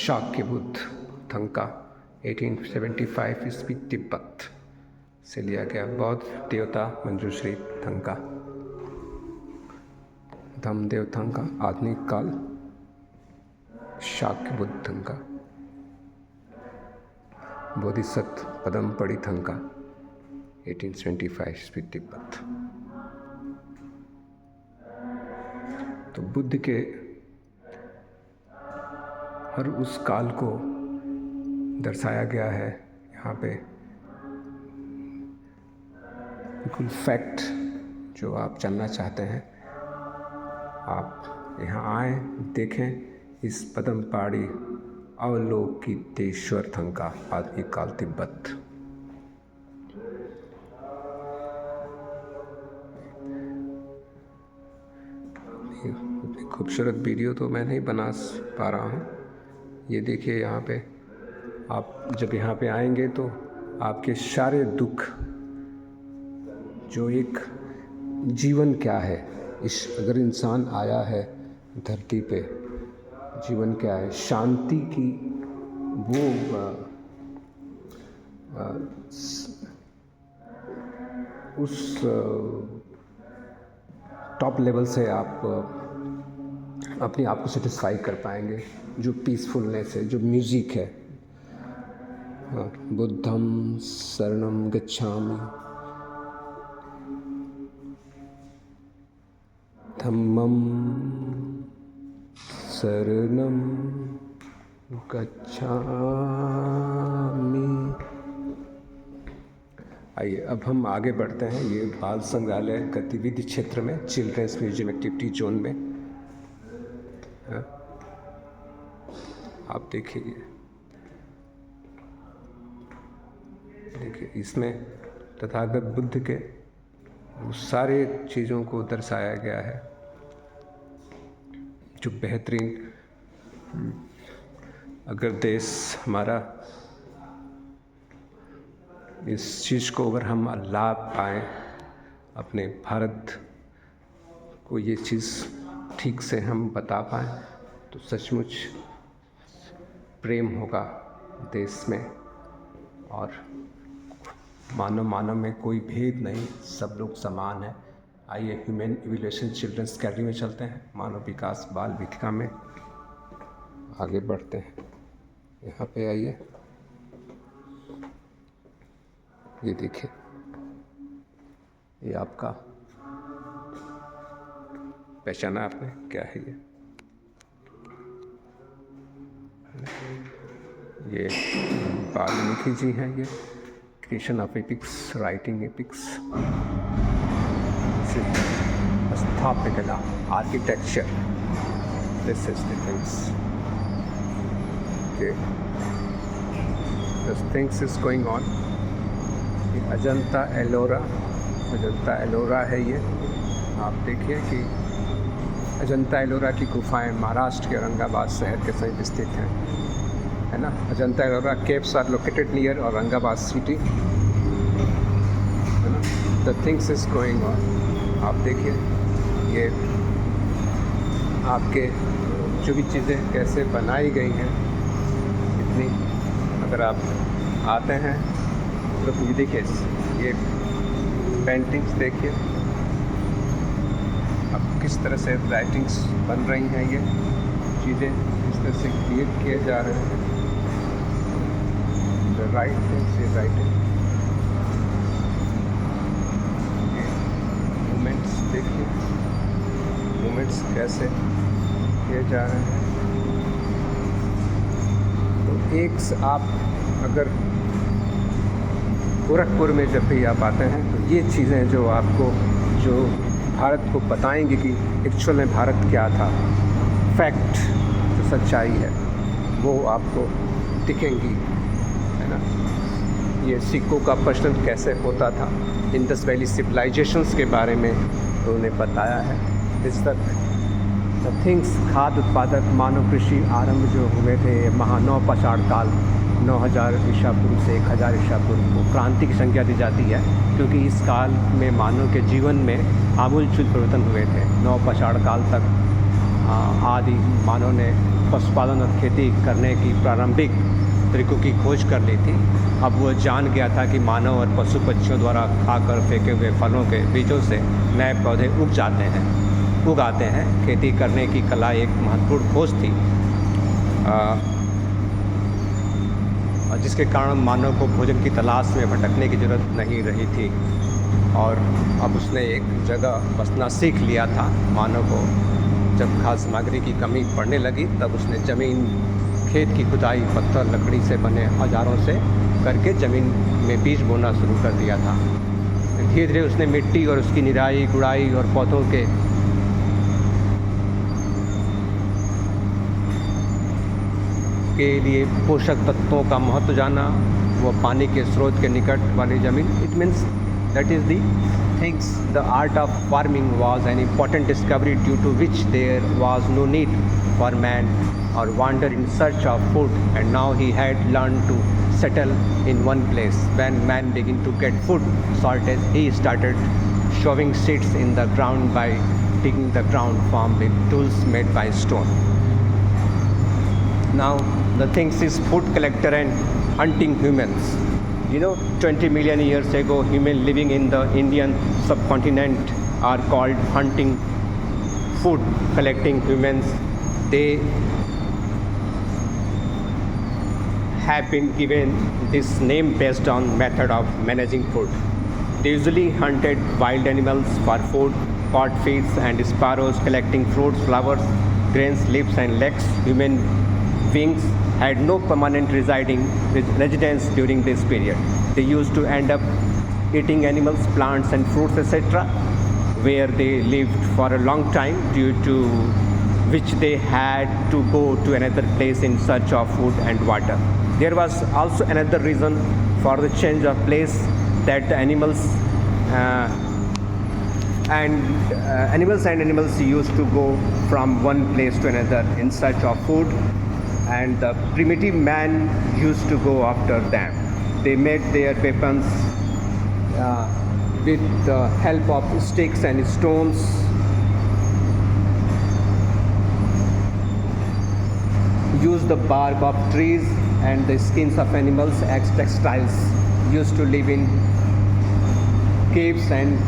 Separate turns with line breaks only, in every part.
शाक्य बुद्ध थंका 1875 ईस्वी तिब्बत से लिया गया। बौद्ध देवता मंजूश्री थंका। धम्मदेव थंका आधुनिक काल। शाक्य बुद्ध थंका। बोधिसत्व पदमपड़ी थंका 1875 ईस्वी तिब्बत। तो बुद्ध के हर उस काल को दर्शाया गया है यहाँ पे। बिल्कुल फैक्ट जो आप जानना चाहते हैं, आप यहाँ आए, देखें इस पदमपाड़ी अवलोकितेश्वर थंका आधुनिक काल तिब्बत। इतनी खूबसूरत वीडियो तो मैं नहीं बना पा रहा हूँ। ये देखिए, यहाँ पे आप जब यहाँ पे आएंगे तो आपके सारे दुख, जो एक जीवन क्या है, अगर इंसान आया है धरती पे, जीवन क्या है, शांति की वो उस टॉप लेवल से आप अपने आप को सेटिस्फाई कर पाएंगे, जो पीसफुलनेस है, जो म्यूज़िक है। बुद्धं शरणं गच्छामि, धम्मं शरणं गच्छामि। आइए अब हम आगे बढ़ते हैं। ये बाल संग्रहालय गतिविधि क्षेत्र में, चिल्ड्रेंस म्यूजियम एक्टिविटी जोन में। आप देखिए, इसमें तथागत बुद्ध के सारे चीज़ों को दर्शाया गया है, जो बेहतरीन। अगर देश हमारा इस चीज़ को अगर हम लाभ पाएँ, अपने भारत को ये चीज़ ठीक से हम बता पाएँ, तो सचमुच प्रेम होगा देश में। और मानव में कोई भेद नहीं, सब लोग समान हैं। आइए ह्यूमन इवोल्यूशन चिल्ड्रंस गैलरी में चलते हैं, मानव विकास बाल वीथिका में आगे बढ़ते हैं। यहाँ पे आइए, ये देखिए, ये आपका पहचाना आपने, क्या है ये वाल्मीकि जी हैं। ये creation of epics, writing epics, स्थापत्य कला, architecture, this is the things. Okay, this things is going on. Ajanta Ellora है ये। आप देखिए कि अजंता एलोरा की गुफाएं महाराष्ट्र के औरंगाबाद शहर के समीप स्थित हैं, है ना। Ajanta Ellora caves are located near Aurangabad city, है ना। The things is going on. आप देखिए, ये आपके जो भी चीज़ें कैसे बनाई गई हैं, इतनी, अगर आप आते हैं तो ये देखिए, ये पेंटिंग्स देखिए, अब किस तरह से राइटिंग्स बन रही हैं, ये चीज़ें किस तरह से क्रिएट किए जा रहे हैं। The right things is writing. Movements देखिए, मूवमेंट्स कैसे किए जा रहे हैं। तो एक आप अगर गोरखपुर में जब भी आप आते हैं तो ये चीज़ें जो आपको, जो भारत को बताएंगे कि एक्चुअल में भारत क्या था, फैक्ट, जो सच्चाई है, वो आपको दिखेंगी, है ना। ये सिक्कों का प्रचलन कैसे होता था, इंडस वैली सिविलाइजेशंस के बारे में उन्होंने बताया है। इस तक द थिंग्स, खाद्य उत्पादक मानव कृषि आरंभ जो हुए थे महानव पाषाण काल 9000 ईसा पूर्व से 1000 ईसा पूर्व को क्रांति की संज्ञा दी जाती है, क्योंकि इस काल में मानव के जीवन में आमूल चूल परिवर्तन हुए थे। नव पाषाण काल तक आदि मानव ने पशुपालन और खेती करने की प्रारंभिक तरीकों की खोज कर ली थी। अब वो जान गया था कि मानव और पशु पक्षियों द्वारा खाकर फेंके हुए फलों के बीजों से नए पौधे उगाते हैं। खेती करने की कला एक महत्वपूर्ण खोज थी, जिसके कारण मानव को भोजन की तलाश में भटकने की ज़रूरत नहीं रही थी। और अब उसने एक जगह बसना सीख लिया था। मानव को जब खाद्य सामग्री की कमी पड़ने लगी, तब उसने खेत की खुदाई पत्थर लकड़ी से बने औजारों से करके ज़मीन में बीज बोना शुरू कर दिया था। धीरे धीरे उसने मिट्टी और उसकी निराई गुड़ाई और पौधों के लिए पोषक तत्वों का महत्व जाना। वो पानी के स्रोत के निकट वाली ज़मीन, it means that is the things the art of farming was an important discovery due to which there was no need for man or wander in search of food, and now he had learned to settle in one place. When man began to get food shortage, he started shoving seeds in the ground by digging the ground formed with tools made by stone. Now the thing is food collector and hunting humans. 20 million years ago, humans living in the Indian subcontinent are called hunting food collecting humans. They have been given this name based on method of managing food. They usually hunted wild animals for food, caught fish and sparrows, collecting fruits, flowers, grains, leaves and legs. Human beings had no permanent residence during this period. They used to end up eating animals, plants and fruits, etc., where they lived for a long time, due to which they had to go to another place in search of food and water. There was also another reason for the change of place, that the animals used to go from one place to another in search of food, and the primitive man used to go after them. They made their weapons with the help of sticks and stones. Use the bark of trees and the skins of animals as textiles. Used to live in caves and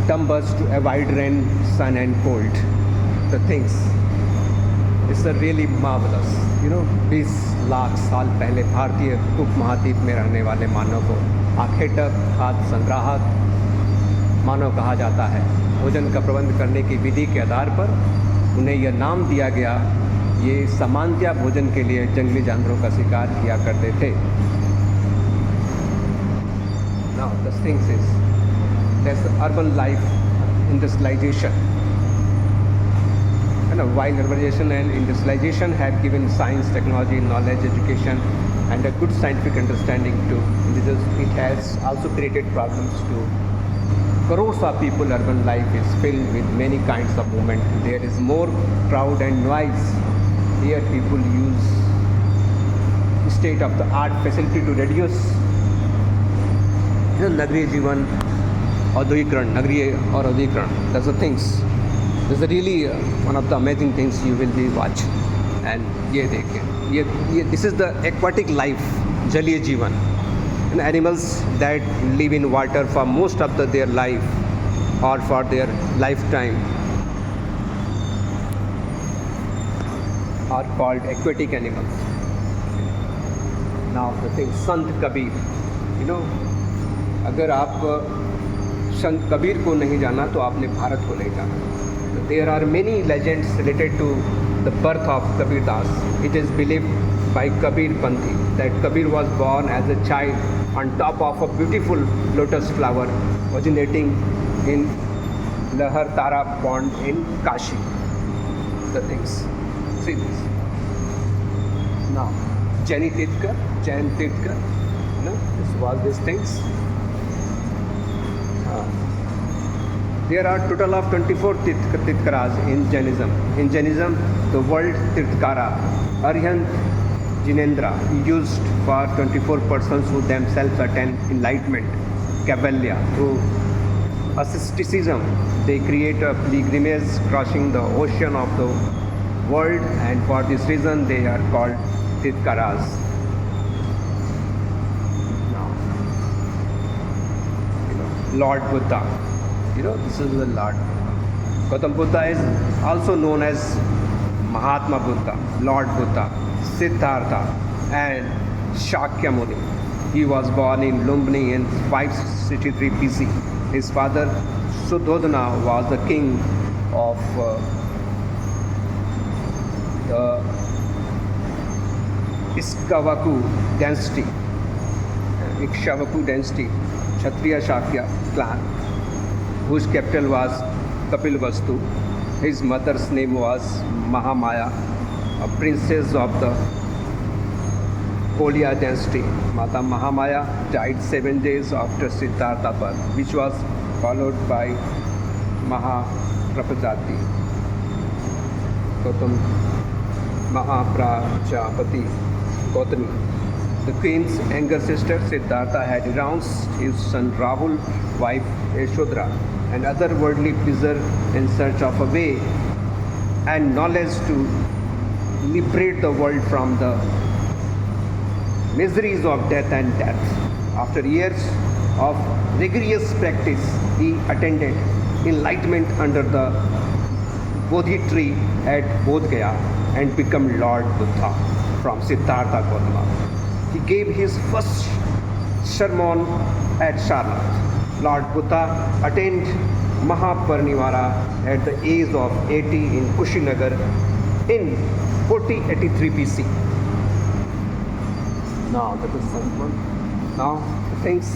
tumbers to avoid rain, sun and cold. The things is really marvelous. 20 lakh साल पहले भारतीय उपमहाद्वीप में रहने वाले मानव को आखेटक, खाद्य संग्राहक मानव कहा जाता है। भोजन का प्रबंध करने की विधि के आधार पर उन्हें यह नाम दिया गया। ये सामान्यतया भोजन के लिए जंगली जानवरों का शिकार किया करते थे। Now the thing is, there's the urban life industrialization. While urbanization and industrialization have given science, technology, knowledge, education, and a good scientific understanding to individuals, it has also created problems to crores of people. Urban life is filled with many kinds of movement. There is more crowd and noise. Here people use state-of-the-art facility to reduce नगरीय जीवन, औद्योगिकरण, नगरीय और औद्योगिकरण. That's the things. This is really one of the amazing things you will be watch. And ये देखें, this is the aquatic life, जलीय जीवन. And animals that live in water for most of their life or for their lifetime are called aquatic animals. Now the thing, Sant Kabir. अगर आप संत कबीर को नहीं जाना तो आपने भारत को नहीं जाना. There are many legends related to the birth of Kabir Das. It is believed by Kabir Panthi that Kabir was born as a child on top of a beautiful lotus flower originating in Lahar Tara pond in Kashi. The things. See this. Now, Jain Tirthkar, this was these things. There are total of 24 Tirthankars in Jainism. In Jainism, the word Tirthkara, Arihant Jinendra, used for 24 persons who themselves attain enlightenment, Kaivalya. Through asceticism, they create a pilgrimage crossing the ocean of the world, and for this reason they are called Tirthankars. Now, Lord Buddha. This is the Lord. Gautam Buddha is also known as Mahatma Buddha, Lord Buddha, Siddhartha, and Shakyamuni. He was born in Lumbini in 563 BC. His father Suddhodana was the king of the Ikshvaku dynasty, Kshatriya Shakya clan, whose capital was Kapilvastu. His mother's name was Mahamaya, a princess of the Kolya dynasty. Mata Mahamaya died 7 days after Siddhartha's birth, which was followed by Mahaprajapati. Gautam Mahaprajapati Gautami. The queen's younger sister Siddhartha had renounced his son Rahul, wife Yashodhara, and other worldly pleasure in search of a way and knowledge to liberate the world from the miseries of death and death. After years of rigorous practice, he attained enlightenment under the Bodhi tree at Bodh Gaya and became Lord Buddha from Siddhartha Gautama. He gave his first sermon at Sarnath. Lord Buddha attained Mahaparinirvana at the age of 80 in Kushinagar in 4083 BC. Now that is simple. Now the things